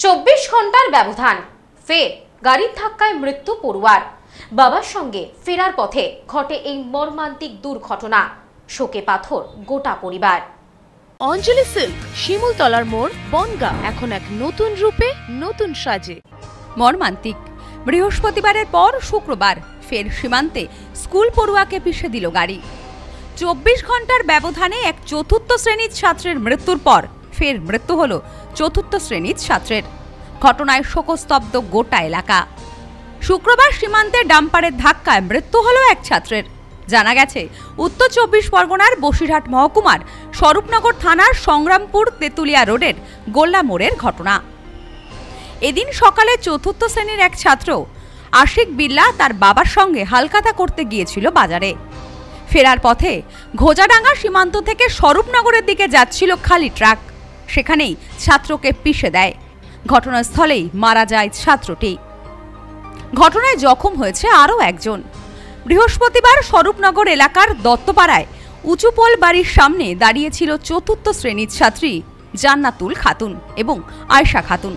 24 ঘন্টার ব্যবধান, ফের গাড়ির ধাক্কায় মৃত্যু পড়ুয়ার। বাবার সঙ্গে ফেরার পথে ঘটে এই মর্মান্তিক দুর্ঘটনা, শোকে পাথর গোটা পরিবার। অঞ্জলি সিল্ক, শিমুলতলার মোড়, বনগাঁ, এখন এক নতুন রূপে, নতুন সাজে। মর্মান্তিক, বৃহস্পতিবারের পর শুক্রবার ফের সীমান্তে স্কুল পড়ুয়াকে পিষে দিল গাড়ি। 24 ঘন্টার ব্যবধানে এক চতুর্থ শ্রেণীর ছাত্রের মৃত্যুর পর ফের মৃত্যু হল চতুর্থ শ্রেণীর ছাত্রের। ঘটনায় শোকস্তব্ধ গোটা এলাকা। শুক্রবার সীমান্তে ডাম্পারের ধাক্কায় মৃত্যু হল এক ছাত্রের। জানা গেছে, উত্তর 24 পরগনার বসিরহাট মহকুমার স্বরূপনগর থানার সংগ্রামপুর তেতুলিয়া রোডের গোল্লা মোড়ের ঘটনা। এদিন সকালে চতুর্থ শ্রেণীর এক ছাত্র আশিক বিল্লা তার বাবার সঙ্গে হালখাতা করতে গিয়েছিল বাজারে। ফেরার পথে ঘোজাডাঙ্গা সীমান্ত থেকে স্বরূপনগরের দিকে যাচ্ছিল খালি ট্রাক, সেখানেই ছাত্রকে পিষে দেয়। ঘটনাস্থলেই মারা যায় ছাত্রটি। ঘটনায় জখম হয়েছে আরও একজন। বৃহস্পতিবার স্বরূপনগর এলাকার দত্তপাড়ায় উঁচুপোল বাড়ির সামনে দাঁড়িয়েছিল চতুর্থ শ্রেণীর ছাত্রী জান্নাতুল খাতুন এবং আয়শা খাতুন।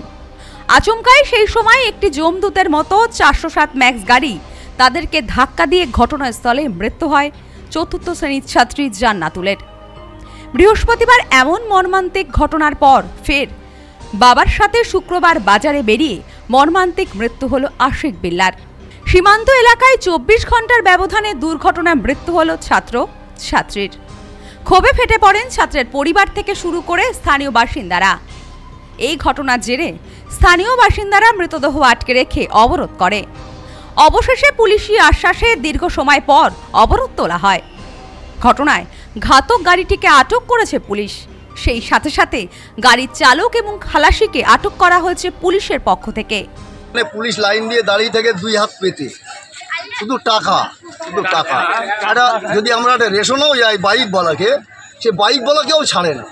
আচমকাই সেই সময় একটি যমদূতের মতো 407 ম্যাক্স গাড়ি তাদেরকে ধাক্কা দিয়ে ঘটনাস্থলে মৃত্যু হয় চতুর্থ শ্রেণীর ছাত্রী জান্নাতুলের। বৃহস্পতিবার এমন মর্মান্তিক ঘটনার পর ফের বাবার সাথে শুক্রবার বাজারে বেরিয়ে মর্মান্তিক মৃত্যু হল আশিক বিল্লার। সীমান্ত এলাকায় 24 ঘন্টার ব্যবধানে দুর্ঘটনায় মৃত্যু হল ছাত্রীর। ক্ষোভে ফেটে পড়েন ছাত্রের পরিবার থেকে শুরু করে স্থানীয় বাসিন্দারা। এই ঘটনার জেরে স্থানীয় বাসিন্দারা মৃতদেহ আটকে রেখে অবরোধ করে। অবশেষে পুলিশি আশ্বাসে দীর্ঘ সময় পর অবরোধ তোলা হয়। ঘটনায় ঘাতক গাড়িটিকে আটক করেছে পুলিশ। সেই সাথে সাথে গাড়ির চালক এবং খালাসিকে আটক করা হয়েছে পুলিশের পক্ষ থেকে। পুলিশ লাইন দিয়ে দাঁড়িয়ে থেকে দুই হাত পেতে শুধু টাকা একটা যদি আমরা একটা রেশনও যাই বাইকওয়ালাকে, সে বাইকওয়ালাকেও ছাড়ে না।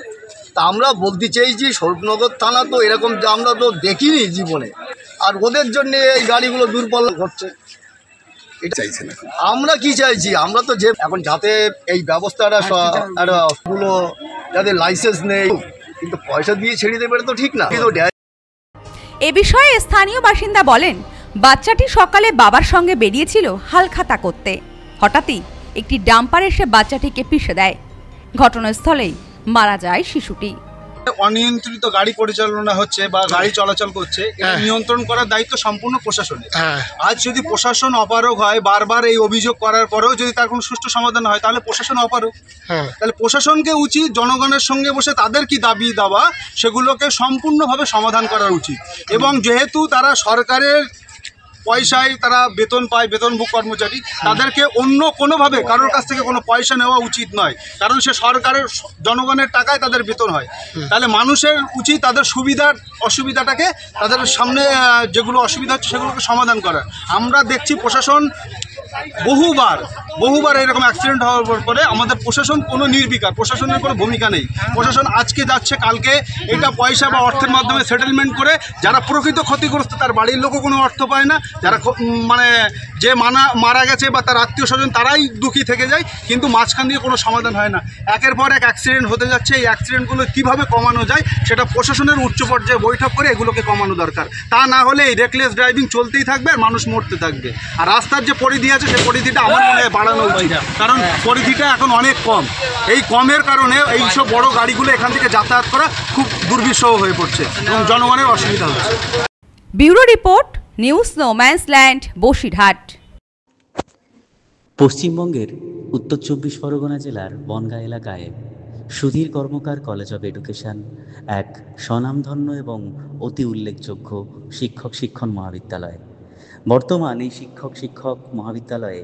তা আমরা বলতে চাইছি স্বরূপনগর থানা তো এরকম আমরা তো দেখিনি জীবনে, আর ওদের জন্য এই গাড়িগুলো দূরপাল্লা ঘটছে। এটা চাইছে না। আমরা কি চাইছি, আমরা তো যে এখন যাতে এই ব্যবস্থাটা গুলো যাদের লাইসেন্স নেই কিন্তু পয়সা দিয়ে ছেড়ে দেবে তো ঠিক না। এ বিষয়ে স্থানীয় বাসিন্দা বলেন, বাচ্চাটি সকালে বাবার সঙ্গে বেরিয়েছিল হালখাতা করতে। হঠাৎই একটি ডাম্পার এসে বাচ্চাটিকে পিষে দেয়। ঘটনাস্থলেই মারা যায় শিশুটি। অনিয়ন্ত্রিত গাড়ি পরিচালনা হচ্ছে বা গাড়ি চলাচল করছে, এটা নিয়ন্ত্রণ করার দায়িত্ব সম্পূর্ণ প্রশাসনের। আজ যদি প্রশাসন অপারগ হয়, বারবার এই অভিযোগ করার পরেও যদি তার কোনো সুষ্ঠু সমাধান হয়, তাহলে প্রশাসন অপারগ। তাহলে প্রশাসনকে উচিত জনগণের সঙ্গে বসে তাদের কি দাবি দাওয়া সেগুলোকে সম্পূর্ণভাবে সমাধান করা উচিত। এবং যেহেতু তারা সরকারের পয়সায় তারা বেতন পায়, বেতনভোগ কর্মচারী, তাদেরকে অন্য কোনোভাবে কারোর কাছ থেকে কোনো পয়সা নেওয়া উচিত নয়, কারণ সে সরকারের জনগণের টাকায় তাদের বেতন হয়। তাহলে মানুষের উচিত তাদের সুবিধার অসুবিধাটাকে, তাদের সামনে যেগুলো অসুবিধা হচ্ছে সেগুলোকে সমাধান করা। আমরা দেখছি প্রশাসন বহুবার এরকম অ্যাক্সিডেন্ট হওয়ার পরে আমাদের প্রশাসন কোনো নির্বিকার, প্রশাসনের কোনো ভূমিকা নেই। প্রশাসন আজকে যাচ্ছে, কালকে এটা পয়সা বা অর্থের মাধ্যমে সেটেলমেন্ট করে যারা প্রকৃত ক্ষতিগ্রস্ত তার বাড়ির লোকও কোনো অর্থ পায় না, যারা মানে যে মারা গেছে বা তার আত্মীয় স্বজন তারাই দুঃখী থেকে যায়, কিন্তু মাঝখান দিয়ে কোনো সমাধান হয় না। একের পর এক অ্যাক্সিডেন্ট হতে যাচ্ছে। এই অ্যাক্সিডেন্টগুলো কীভাবে কমানো যায় সেটা প্রশাসনের উচ্চ পর্যায়ে বৈঠক করে এগুলোকে কমানো দরকার। তা না হলে এই রেকলেস ড্রাইভিং চলতেই থাকবে আর মানুষ মরতে থাকবে। আর রাস্তার যে পরিধি আছে সেই পরিধিটা আমার মনে হয় বাড়ানো উচিত, কারণ পরিধিটা এখন অনেক কম। এই কমের কারণে এইসব বড় গাড়িগুলো এখান থেকে যাতায়াত করা খুব দুর্বিষহ হয়ে পড়ছে এবং জনগণের অসুবিধা হচ্ছে। Bureau report, news no man's land, Basirhat. পশ্চিমবঙ্গের উত্তর 24 পরগনা জেলার বনগাঁ এলাকায় সুধীর কর্মকার কলেজ অব এডুকেশন এক স্বনামধন্য এবং অতি উল্লেখযোগ্য শিক্ষণ মহাবিদ্যালয়। বর্তমান এই শিক্ষক মহাবিদ্যালয়ে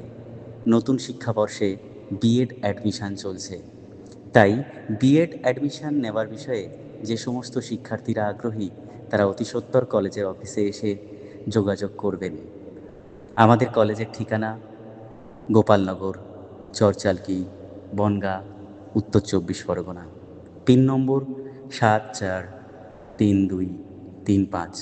নতুন শিক্ষাবর্ষে বিএড অ্যাডমিশান চলছে। তাই বিএড অ্যাডমিশান নেওয়ার বিষয়ে যে সমস্ত শিক্ষার্থীরা আগ্রহী তারা অতি সত্বর কলেজের অফিসে এসে যোগাযোগ করবেন। আমাদের কলেজের ঠিকানা গোপালনগর, চরচালকি, বনগাঁ, উত্তর 24 পরগনা। পিন নম্বর 743235।